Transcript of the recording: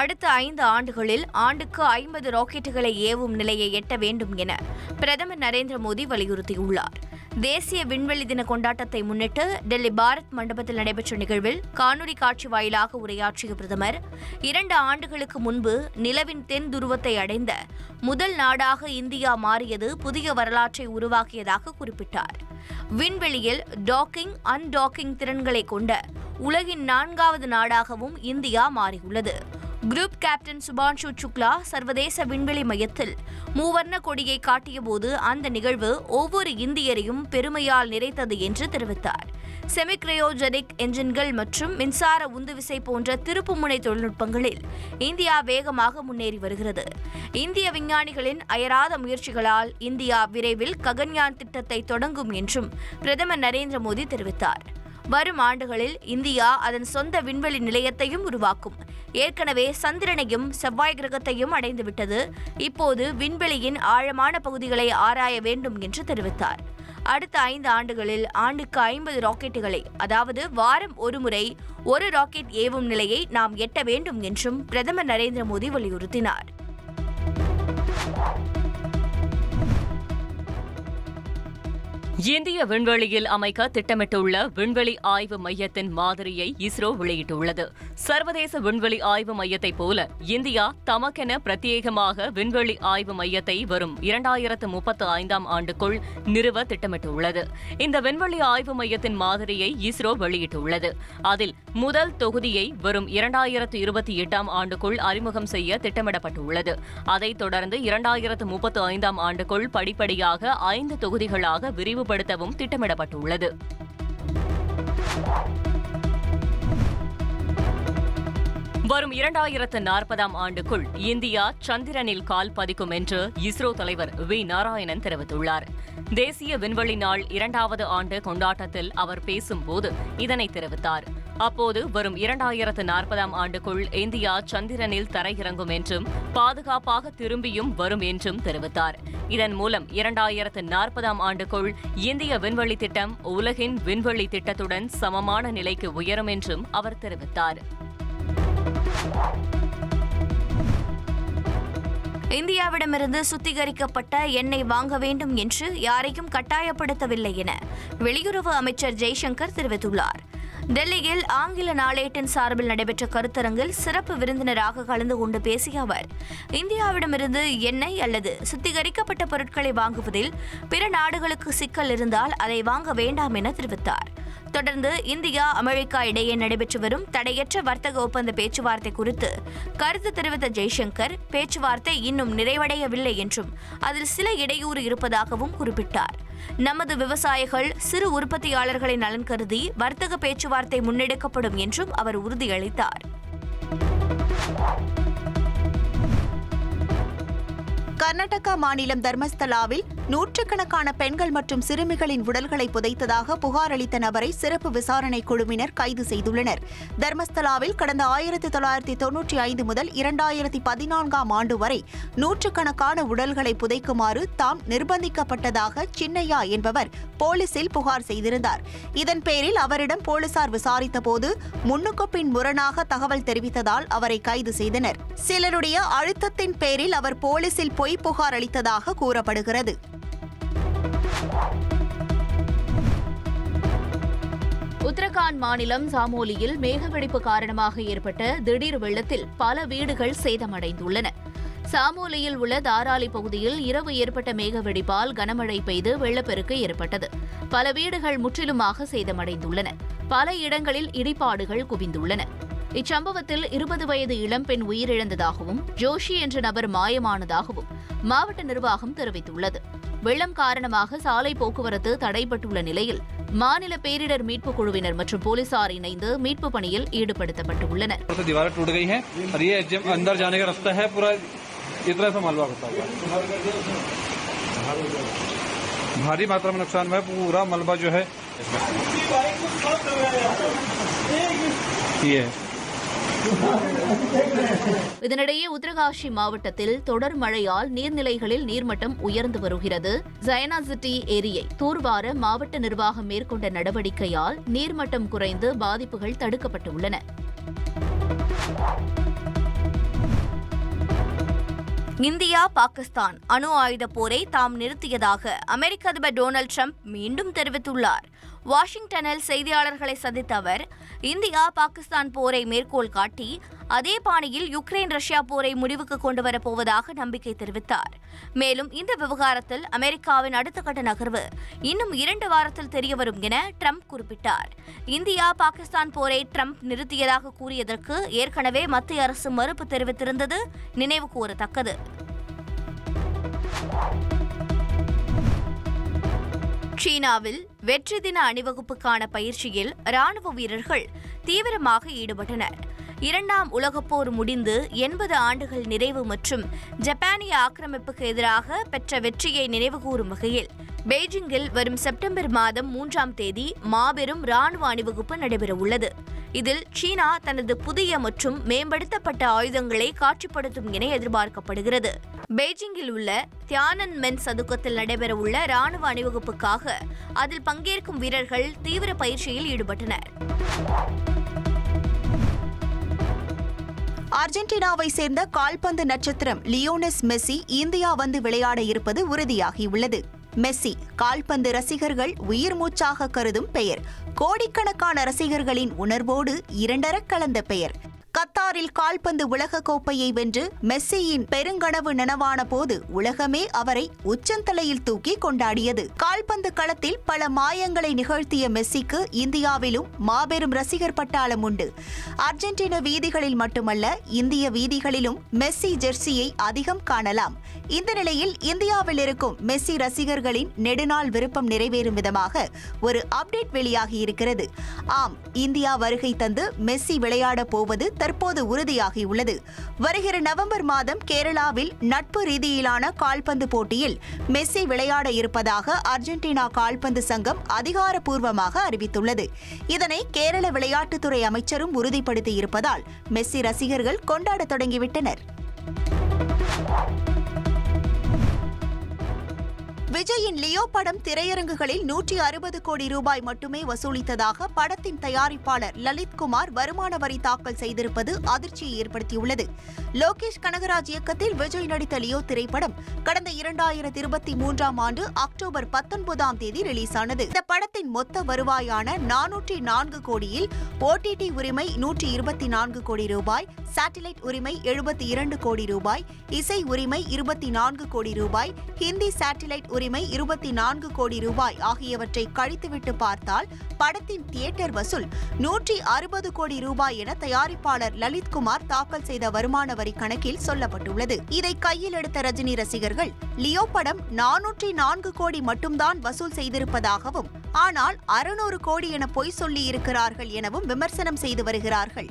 அடுத்த 5 ஆண்டுகளில் ஆண்டுக்கு 50 ராக்கெட்டுகளை ஏவும் நிலையை எட்ட வேண்டும் என பிரதமர் நரேந்திர மோடி வலியுறுத்தியுள்ளார். தேசிய விண்வெளி தின கொண்டாட்டத்தை முன்னிட்டு டெல்லி பாரத் மண்டபத்தில் நடைபெற்ற நிகழ்வில் காணொலி காட்சி வாயிலாக உரையாற்றிய பிரதமர் 2 ஆண்டுகளுக்கு முன்பு நிலவின் தென் துருவத்தை அடைந்த முதல் நாடாக இந்தியா மாறியது புதிய வரலாற்றை உருவாக்கியதாக குறிப்பிட்டார். விண்வெளியில் டாக்கிங் அன்டாக்கிங் திறன்களை கொண்ட உலகின் 4வது நாடாகவும் இந்தியா மாறியுள்ளது. குரூப் கேப்டன் சுபான்ஷு சுக்லா சர்வதேச விண்வெளி மையத்தில் மூவர்ண கொடியை காட்டியபோது அந்த நிகழ்வு ஒவ்வொரு இந்தியரையும் பெருமையால் நிறைத்தது என்று தெரிவித்தார். செமிக்ரையோஜெனிக் என்ஜின்கள் மற்றும் மின்சார உந்துவிசை போன்ற திருப்புமுனை தொழில்நுட்பங்களில் இந்தியா வேகமாக முன்னேறி வருகிறது. இந்திய விஞ்ஞானிகளின் அயராத முயற்சிகளால் இந்தியா விரைவில் ககன்யான் திட்டத்தை தொடங்கும் என்றும் பிரதமர் நரேந்திர மோடி தெரிவித்தார். வரும் ஆண்டுகளில் இந்தியா அதன் சொந்த விண்வெளி நிலையத்தையும் உருவாக்கும். ஏற்கனவே சந்திரனையும் செவ்வாய் கிரகத்தையும் அடைந்துவிட்டது. இப்போது விண்வெளியின் ஆழமான பகுதிகளை ஆராய வேண்டும் என்று தெரிவித்தார். அடுத்த 5 ஆண்டுகளில் ஆண்டுக்கு 50 ராக்கெட்டுகளை, அதாவது வாரம் ஒரு முறை ஒரு ராக்கெட் ஏவும் நிலையை நாம் எட்ட வேண்டும் என்றும் பிரதமர் நரேந்திர மோடி வலியுறுத்தினார். இந்திய விண்வெளியில் அமைக்க திட்டமிட்டுள்ள விண்வெளி ஆய்வு மையத்தின் மாதிரியை இஸ்ரோ வெளியிட்டுள்ளது. சர்வதேச விண்வெளி ஆய்வு மையத்தைப் போல இந்தியா தமக்கென பிரத்யேகமாக விண்வெளி ஆய்வு மையத்தை வரும் 2035ஆம் ஆண்டுக்குள் நிறுவ திட்டமிட்டுள்ளது. இந்த விண்வெளி ஆய்வு மையத்தின் மாதிரியை இஸ்ரோ வெளியிட்டுள்ளது. அதில் முதல் தொகுதியை வரும் 2028ஆம் ஆண்டுக்குள் அறிமுகம் செய்ய திட்டமிடப்பட்டுள்ளது. அதைத் தொடர்ந்து 2035ஆம் ஆண்டுக்குள் படிப்படியாக 5 தொகுதிகளாக விரிவுபடுத்தவும் திட்டமிடப்பட்டுள்ளது. வரும் 2040ஆம் ஆண்டுக்குள் இந்தியா சந்திரனில் கால் பதிக்கும் என்று இஸ்ரோ தலைவர் வி. நாராயணன் தெரிவித்துள்ளார். தேசிய விண்வெளி நாள் 2வது ஆண்டு கொண்டாட்டத்தில் அவர் பேசும்போது இதனை தெரிவித்தார். அப்போது வரும் 2040ஆம் ஆண்டுக்குள் இந்தியா சந்திரனில் தரையிறங்கும் என்றும் பாதுகாப்பாக திரும்பியும் வரும் என்றும் தெரிவித்தார். இதன் மூலம் 2040ஆம் ஆண்டுக்குள் இந்திய விண்வெளி திட்டம் உலகின் விண்வெளி திட்டத்துடன் சமமான நிலைக்கு உயரும் என்றும் அவர் தெரிவித்தார். இந்தியாவிடமிருந்து சுத்திகரிக்கப்பட்ட எண்ணெய் வாங்க வேண்டும் என்று யாரையும் கட்டாயப்படுத்தவில்லை என வெளியுறவு அமைச்சர் ஜெய்சங்கர் தெரிவித்துள்ளார். டெல்லியில் ஆங்கில நாளேட்டின் சார்பில் நடைபெற்ற கருத்தரங்கில் சிறப்பு விருந்தினராக கலந்து கொண்டு பேசிய அவர், இந்தியாவிடமிருந்து எண்ணெய் அல்லது சுத்திகரிக்கப்பட்ட பொருட்களை வாங்குவதில் பிற நாடுகளுக்கு சிக்கல் இருந்தால் அதை வாங்க வேண்டாம் என தெரிவித்தார். தொடர்ந்து இந்தியா அமெரிக்கா இடையே நடைபெற்று வரும் தடையற்ற வர்த்தக ஒப்பந்த பேச்சுவார்த்தை குறித்து கருத்து தெரிவித்த ஜெய்சங்கர், பேச்சுவார்த்தை இன்னும் நிறைவடையவில்லை என்றும் அதில் சில இடையூறு இருப்பதாகவும் குறிப்பிட்டார். நமது விவசாயிகள், சிறு உற்பத்தியாளர்களின் நலன் கருதி வர்த்தக பேச்சுவார்த்தை முன்னெடுக்கப்படும் என்றும் அவர் உறுதியளித்தார். கர்நாடகா மாநிலம் தர்மஸ்தலாவில் நூற்றுக்கணக்கான பெண்கள் மற்றும் சிறுமிகளின் உடல்களை புதைத்ததாக புகார் அளித்த நபரை சிறப்பு விசாரணை குழுவினர் கைது செய்துள்ளனர். தர்மஸ்தலாவில் கடந்த 1995 முதல் 2014ஆம் ஆண்டு வரை நூற்றுக்கணக்கான உடல்களை புதைக்குமாறு தாம் நிர்பந்திக்கப்பட்டதாக சின்னையா என்பவர் போலீசில் புகார் செய்திருந்தார். இதன் பேரில் அவரிடம் போலீசார் விசாரித்தபோது முன்னுக்கு பின் முரணாக தகவல் தெரிவித்ததால் அவரை கைது செய்தனர். சிலருடைய அழுத்தத்தின் பேரில் அவர் போலீசில் பொய் புகார் அளித்ததாக கூறப்படுகிறது. உத்தரகாண்ட் மாநிலம் சாமோலியில் மேகவெடிப்பு காரணமாக ஏற்பட்ட திடீர் வெள்ளத்தில் பல வீடுகள் சேதமடைந்துள்ளன. சாமோலியில் உள்ள தாராலி பகுதியில் இரவு ஏற்பட்ட மேகவெடிப்பால் கனமழை பெய்து வெள்ளப்பெருக்கு ஏற்பட்டது. பல வீடுகள் முற்றிலுமாக சேதமடைந்துள்ளன. பல இடங்களில் இடிபாடுகள் குவிந்துள்ளன. இச்சம்பவத்தில் 20 வயது இளம்பெண் உயிரிழந்ததாகவும் ஜோஷி என்ற நபர் மாயமானதாகவும் மாவட்ட நிர்வாகம் தெரிவித்துள்ளது. வெள்ளம் காரணமாக சாலை போக்குவரத்து தடைபட்டுள்ள நிலையில் மாநில பேரிடர் மீட்பு குழுவினர் மற்றும் போலீசார் இணைந்து மீட்பு பணியில் ஈடுபடுத்தப்பட்டுள்ளனர். भारी मात्रा में नुकसान हुआ है, पूरा मलबा जो है ये है. இதனிடையே உத்தரகாஷி மாவட்டத்தில் தொடர் மழையால் நீர்நிலைகளில் நீர்மட்டம் உயர்ந்து வருகிறது. ஜயனா சிட்டி ஏரியை தூர்வார மாவட்ட நிர்வாகம் மேற்கொண்ட நடவடிக்கையால் நீர்மட்டம் குறைந்து பாதிப்புகள் தடுக்கப்பட்டுள்ளன. இந்தியா பாகிஸ்தான் அணு ஆயுத போரை தாம் நிறுத்தியதாக அமெரிக்க அதிபர் டொனால்டு ட்ரம்ப் மீண்டும் தெரிவித்துள்ளார். வாஷிங்டனில் செய்தியாளர்களை சந்தித்த அவர் இந்தியா பாகிஸ்தான் போரை மேற்கோள் காட்டி அதே பாணியில் யுக்ரைன் ரஷ்யா போரை முடிவுக்கு கொண்டுவரப் போவதாக நம்பிக்கை தெரிவித்தார். மேலும் இந்த விவகாரத்தில் அமெரிக்காவின் அடுத்த கட்ட நகர்வு இன்னும் 2 வாரத்தில் தெரியவரும் என ட்ரம்ப் குறிப்பிட்டார். இந்தியா பாகிஸ்தான் போரை ட்ரம்ப் நிறுத்தியதாக கூறியதற்கு ஏற்கனவே மத்திய அரசு மறுப்பு தெரிவித்திருந்தது நினைவு கூறத்தக்கது. சீனாவில் வெற்றி தின அணிவகுப்புக்கான பயிற்சியில் ராணுவ வீரர்கள் தீவிரமாக ஈடுபட்டனர். 2ஆம் உலகப் போர் முடிந்து 80 ஆண்டுகள் நிறைவு மற்றும் ஜப்பானிய ஆக்கிரமிப்புக்கு எதிராக பெற்ற வெற்றியை நினைவுகூரும் வகையில் பெய்ஜிங்கில் வரும் செப்டம்பர் மாதம் 3ஆம் தேதி மாபெரும் ராணுவ அணிவகுப்பு நடைபெறவுள்ளது. இதில் சீனா தனது புதிய மற்றும் மேம்படுத்தப்பட்ட ஆயுதங்களை காட்சிப்படுத்தும் என எதிர்பார்க்கப்படுகிறது. பெய்ஜிங்கில் உள்ள தியானன்மென் சதுக்கத்தில் நடைபெறவுள்ள ராணுவ அணிவகுப்புக்காக அதில் பங்கேற்கும் வீரர்கள் தீவிர பயிற்சியில் ஈடுபட்டனர். அர்ஜென்டினாவை சேர்ந்த கால்பந்து நட்சத்திரம் லியோனஸ் மெஸ்ஸி இந்தியா வந்து விளையாட இருப்பது உறுதியாகியுள்ளது. மெஸ்ஸி கால்பந்து ரசிகர்கள் உயிர் மூச்சாக கருதும் பெயர். கோடிக்கணக்கான ரசிகர்களின் உணர்வோடு இரண்டரக் கலந்த பெயர். கத்தாரில் கால்பந்து உலக கோப்பையை வென்று மெஸ்ஸியின் பெருங்கனவு நனவான போது உலகமே அவரை உச்சந்தலையில் தூக்கி கொண்டாடியது. கால்பந்து களத்தில் பல மாயங்களை நிகழ்த்திய மெஸ்ஸிக்கு இந்தியாவிலும் மாபெரும் ரசிகர் பட்டாளம் உண்டு. அர்ஜென்டினா வீதிகளில் மட்டுமல்ல, இந்திய வீதிகளிலும் மெஸ்ஸி ஜெர்சியை அதிகம் காணலாம். இந்த நிலையில் இந்தியாவில் இருக்கும் மெஸ்ஸி ரசிகர்களின் நெடுநாள் விருப்பம் நிறைவேறும் விதமாக ஒரு அப்டேட் வெளியாகியிருக்கிறது. ஆம், இந்தியா வருகை தந்து மெஸ்ஸி விளையாட போவது தற்போது உறுதியாகியுள்ளது. வருகிற நவம்பர் மாதம் கேரளாவில் நட்பு ரீதியிலான கால்பந்து போட்டியில் மெஸ்ஸி விளையாட இருப்பதாக அர்ஜென்டினா கால்பந்து சங்கம் அதிகாரப்பூர்வமாக அறிவித்துள்ளது. இதனை கேரள விளையாட்டுத்துறை அமைச்சரும் உறுதிப்படுத்தியிருப்பதால் மெஸ்ஸி ரசிகர்கள் கொண்டாட தொடங்கிவிட்டனர். விஜயின் லியோ படம் திரையரங்குகளில் 160 கோடி ரூபாய் மட்டுமே வசூலித்ததாக படத்தின் தயாரிப்பாளர் லலித்குமார் வருமான வரி தாக்கல் செய்திருப்பது அதிர்ச்சியை ஏற்படுத்தியுள்ளது. லோகேஷ் கனகராஜ் இயக்கத்தில் விஜய் நடித்த லியோ திரைப்படம் கடந்த 2023ஆம் ஆண்டு அக்டோபர் 19ஆம் தேதி ரிலீஸ் ஆனது. இந்த படத்தின் மொத்த வருவாயான 404 கோடியில் ஓடிடி உரிமை 124 கோடி ரூபாய், சாட்டிலைட் உரிமை 72 கோடி ரூபாய், இசை உரிமை 24 கோடி ரூபாய், ஹிந்தி சாட்டிலைட் உரிமை 24 கோடி ரூபாய் ஆகியவற்றை கழித்துவிட்டு பார்த்தால் படத்தின் தியேட்டர் வசூல் 160 கோடி ரூபாய் என தயாரிப்பாளர் லலித்குமார் தாக்கல் செய்த வருமான வரி கணக்கில் சொல்லப்பட்டுள்ளது. இதை கையில் எடுத்த ரஜினி ரசிகர்கள் லியோ படம் 404 கோடி மட்டும்தான் வசூல் செய்திருப்பதாகவும், ஆனால் 600 கோடி என பொய் சொல்லி இருக்கிறார்கள் எனவும் விமர்சனம் செய்து வருகிறார்கள்.